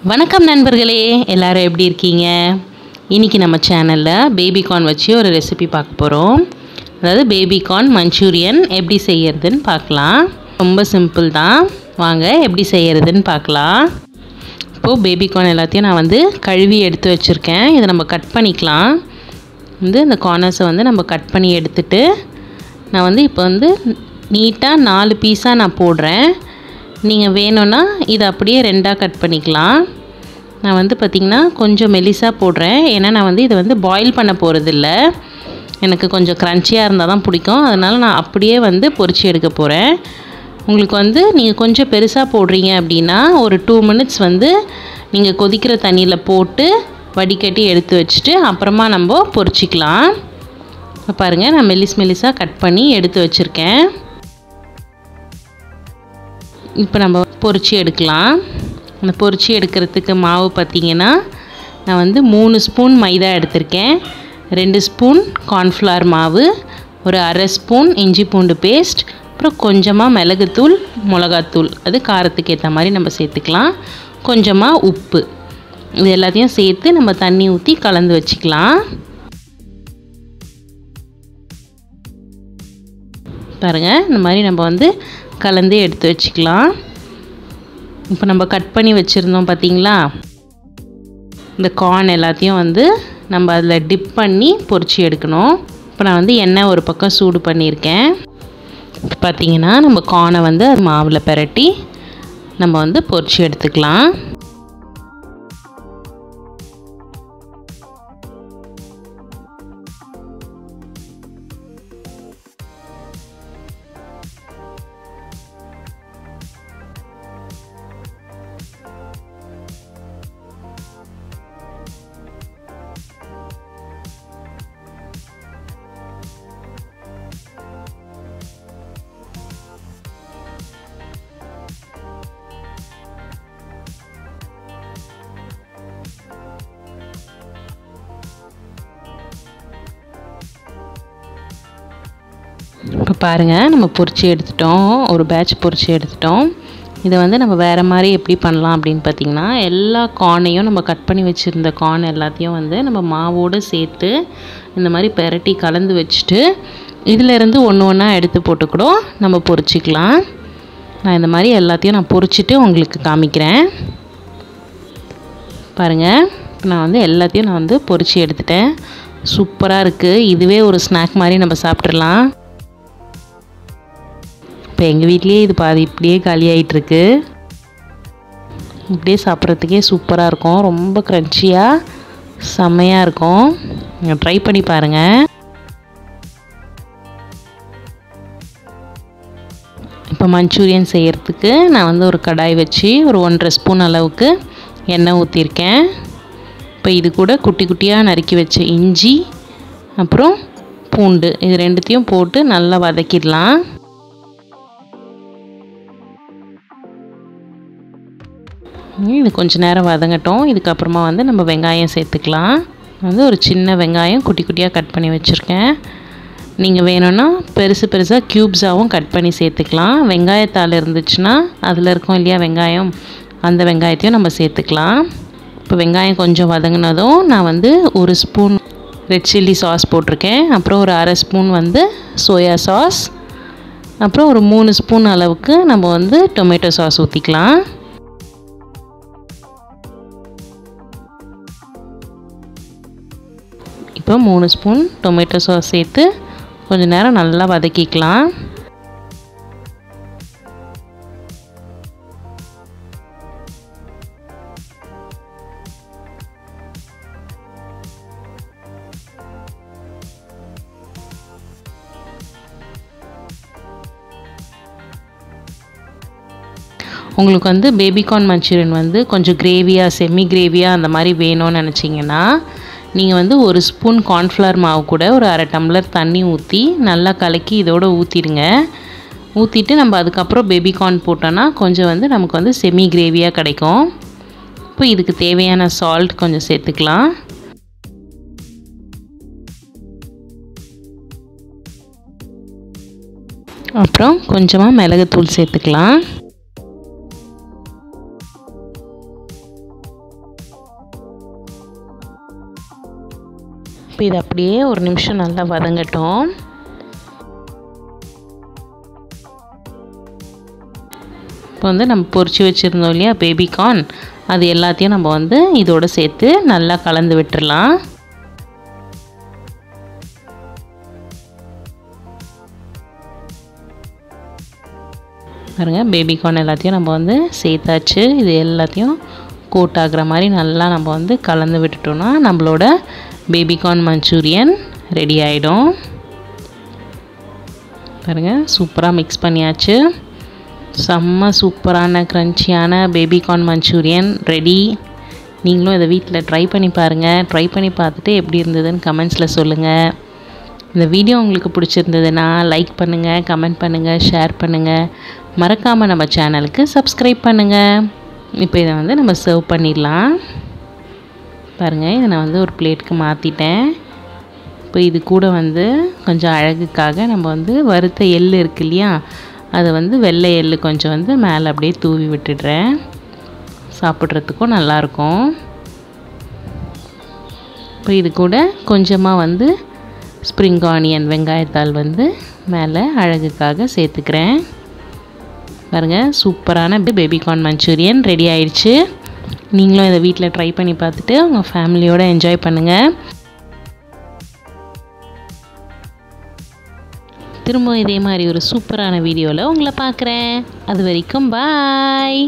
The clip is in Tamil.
வணக்கம் நண்பர்களே, எல்லாரும் எப்படி இருக்கீங்க? இன்றைக்கி நம்ம சேனலில் பேபிகார்ன் வச்சு ஒரு ரெசிபி பார்க்க போகிறோம். அதாவது பேபிகார்ன் மஞ்சூரியன் எப்படி செய்யறதுன்னு பார்க்கலாம். ரொம்ப சிம்பிள் தான். வாங்க எப்படி செய்யறதுன்னு பார்க்கலாம். இப்போது பேபிகார்ன் எல்லாத்தையும் நான் கழுவி எடுத்து வச்சுருக்கேன். இதை நம்ம கட் பண்ணிக்கலாம். இந்த கார்னர்ஸை நம்ம கட் பண்ணி எடுத்துட்டு நான் இப்போ நீட்டாக 4 பீஸாக நான் போடுறேன். நீங்கள் வேணும்னா இதை அப்படியே 2ஆக கட் பண்ணிக்கலாம். நான் பார்த்திங்கன்னா கொஞ்சம் மெலிசாக போடுறேன். ஏன்னா நான் இதை பாயில் பண்ண போகிறதில்ல. எனக்கு கொஞ்சம் க்ரன்ச்சியாக இருந்தால் தான் பிடிக்கும். அதனால் நான் அப்படியே பொரிச்சு எடுக்க போகிறேன். உங்களுக்கு நீங்கள் கொஞ்சம் பெருசாக போடுறீங்க அப்படின்னா ஒரு 2 மினிட்ஸ் நீங்கள் கொதிக்கிற தண்ணியில் போட்டு வடிகட்டி எடுத்து வச்சுட்டு அப்புறமா நம்ம பொரிச்சிக்கலாம். பாருங்கள், நான் மெலிசாக கட் பண்ணி எடுத்து வச்சுருக்கேன். இப்போ நம்ம பொரிச்சு எடுக்கலாம். அந்த பொரிச்சு எடுக்கிறதுக்கு மாவு பார்த்திங்கன்னா நான் 3 ஸ்பூன் மைதா எடுத்திருக்கேன், 2 ஸ்பூன் கார்ன்ஃப்ளவர் மாவு, ஒரு அரை ஸ்பூன் இஞ்சி பூண்டு பேஸ்ட், அப்புறம் கொஞ்சமாக மிளகுத்தூள், மிளகாத்தூள், அது காரத்துக்கு ஏற்ற மாதிரி நம்ம சேர்த்துக்கலாம், கொஞ்சமாக உப்பு. இது எல்லாத்தையும் சேர்த்து நம்ம தண்ணி ஊற்றி கலந்து வச்சுக்கலாம். பாருங்கள், இந்த மாதிரி நம்ம கலந்து எடுத்து வச்சுக்கலாம். இப்போ நம்ம கட் பண்ணி வச்சுருந்தோம் பார்த்திங்களா, இந்த கார்ன் எல்லாத்தையும் நம்ம அதில் டிப் பண்ணி பொரிச்சு எடுக்கணும். இப்போ நான் எண்ணெய் ஒரு பக்கம் சூடு பண்ணியிருக்கேன். இப்போ பார்த்திங்கன்னா நம்ம கார்னை அது மாவில் பிரட்டி நம்ம பொரிச்சு எடுத்துக்கலாம். இப்போ பாருங்கள், நம்ம பொரிச்சு எடுத்துட்டோம். ஒரு பேட்ச் பொரிச்சு எடுத்துட்டோம். இதை நம்ம வேறு மாதிரி எப்படி பண்ணலாம் அப்படின்னு பார்த்திங்கன்னா, எல்லா கார்னையும் நம்ம கட் பண்ணி வச்சுருந்த கார்ன் எல்லாத்தையும் நம்ம மாவோடு சேர்த்து இந்த மாதிரி பிரட்டி கலந்து வச்சுட்டு இதிலேருந்து ஒன்றா எடுத்து போட்டு கூட நம்ம பொரிச்சிக்கலாம். நான் இந்த மாதிரி எல்லாத்தையும் நான் பொரிச்சிட்டு உங்களுக்கு காமிக்கிறேன். பாருங்கள், இப்போ நான் எல்லாத்தையும் நான் பொரிச்சு எடுத்துட்டேன். சூப்பராக இருக்குது. இதுவே ஒரு ஸ்நாக் மாதிரி நம்ம சாப்பிட்றலாம். இப்போ எங்கள் வீட்லேயே இது பாதி இப்படியே காலியாகிட்டுருக்கு. இப்படியே சாப்பிட்றதுக்கே சூப்பராக இருக்கும். ரொம்ப க்ரன்ச்சியாக செம்மையாக இருக்கும். நீங்கள் ட்ரை பண்ணி பாருங்கள். இப்போ மஞ்சூரியன் செய்கிறதுக்கு நான் ஒரு கடாய் வச்சு ஒரு 1.5 ஸ்பூன் அளவுக்கு எண்ணெய் ஊற்றிருக்கேன். இப்போ இது கூட குட்டி குட்டியாக நறுக்கி வச்ச இஞ்சி அப்புறம் பூண்டு, இது ரெண்டுத்தையும் போட்டு நல்லா வதக்கிடலாம். இது கொஞ்சம் நேரம் வதங்கட்டும். இதுக்கப்புறமா நம்ம வெங்காயம் சேர்த்துக்கலாம். ஒரு சின்ன வெங்காயம் குட்டி குட்டியாக கட் பண்ணி வச்சுருக்கேன். நீங்கள் வேணும்னா பெருசாக க்யூப்ஸாகவும் கட் பண்ணி சேர்த்துக்கலாம். வெங்காயத்தால் இருந்துச்சுன்னா அதில் இருக்கும் இல்லையா வெங்காயம், அந்த வெங்காயத்தையும் நம்ம சேர்த்துக்கலாம். இப்போ வெங்காயம் கொஞ்சம் வதங்கினதும் நான் 1 ஸ்பூன் ரெட் சில்லி சாஸ் போட்டிருக்கேன். அப்புறம் ஒரு அரை ஸ்பூன் சோயா சாஸ், அப்புறம் ஒரு 3 ஸ்பூன் அளவுக்கு நம்ம டொமேட்டோ சாஸ் ஊற்றிக்கலாம். இப்போ 3 ஸ்பூன் டொமேட்டோ சாஸ் சேர்த்து கொஞ்சம் நேரம் நல்லா வதக்கிக்கலாம். உங்களுக்கு பேபிகார்ன் மஞ்சூரியன் கொஞ்சம் கிரேவியாக செமி கிரேவியாக அந்த மாதிரி வேணும்னு நினச்சிங்கன்னா நீங்கள் 1 ஸ்பூன் கார்ன்ஃப்ளவர் மாவு கூட ஒரு அரை டம்ளர் தண்ணி ஊற்றி நல்லா கலக்கி இதோடு ஊற்றிடுங்க. ஊற்றிட்டு நம்ம அதுக்கப்புறம் பேபிகார்ன் போட்டோன்னா கொஞ்சம் நமக்கு செமி கிரேவியாக கிடைக்கும். இப்போ இதுக்கு தேவையான சால்ட் கொஞ்சம் சேர்த்துக்கலாம். அப்புறம் கொஞ்சமாக மிளகுத்தூள் சேர்த்துக்கலாம். இப்போ இது அப்படியே ஒரு நிமிஷம் நல்லா வதங்கட்டும். இப்போ வந்து நம்ம பொரிச்சு வச்சுருந்தோம் இல்லையா பேபிகார்ன், அது எல்லாத்தையும் நம்ம வந்து இதோடு சேர்த்து நல்லா கலந்து விட்டுறலாம். பாருங்கள், பேபிகார்ன் எல்லாத்தையும் நம்ம வந்து சேர்த்தாச்சு. இது எல்லாத்தையும் கோட் ஆகிற மாதிரி நல்லா நம்ம வந்து கலந்து விட்டுட்டோம்னா நம்மளோட பேபிகார்ன் மஞ்சூரியன் ரெடி ஆகிடும். பாருங்கள், சூப்பராக மிக்ஸ் பண்ணியாச்சு. செம்ம சூப்பரான க்ரன்ச்சியான பேபிகார்ன் மஞ்சூரியன் ரெடி. நீங்களும் இதை வீட்டில் ட்ரை பண்ணி பாருங்கள். ட்ரை பண்ணி பார்த்துட்டு எப்படி இருந்ததுன்னு கமெண்ட்ஸில் சொல்லுங்கள். இந்த வீடியோ உங்களுக்கு பிடிச்சிருந்ததுன்னா லைக் பண்ணுங்கள், கமெண்ட் பண்ணுங்கள், ஷேர் பண்ணுங்கள். மறக்காமல் நம்ம சேனலுக்கு சப்ஸ்கிரைப் பண்ணுங்கள். இப்போ இதை வந்து நம்ம சர்வ் பண்ணிடலாம். பாருங்கள், இதை நான் வந்து ஒரு பிளேட்டுக்கு மாற்றிட்டேன். இப்போ இது கூட வந்து கொஞ்சம் அழகுக்காக நம்ம வந்து வறுத்த எள் இருக்கு இல்லையா, அதை வந்து வெள்ளை எள் கொஞ்சம் வந்து மேலே அப்படியே தூவி விட்டுடுறேன். சாப்பிட்றதுக்கும் நல்லாயிருக்கும். இப்போ இது கூட கொஞ்சமாக வந்து ஸ்ப்ரிங் ஆனியன் வெங்காயத்தாள் வந்து மேலே அழகுக்காக சேர்த்துக்கிறேன். பாருங்கள், சூப்பரான பேபிகார்ன் மஞ்சூரியன் ரெடி ஆயிடுச்சு. நீங்களும் இதை வீட்டில் ட்ரை பண்ணி பார்த்துட்டு உங்கள் ஃபேமிலியோடு என்ஜாய் பண்ணுங்கள். திரும்ப இதே மாதிரி ஒரு சூப்பரான வீடியோவில் உங்களை பார்க்குறேன். அது வரைக்கும் பாய்.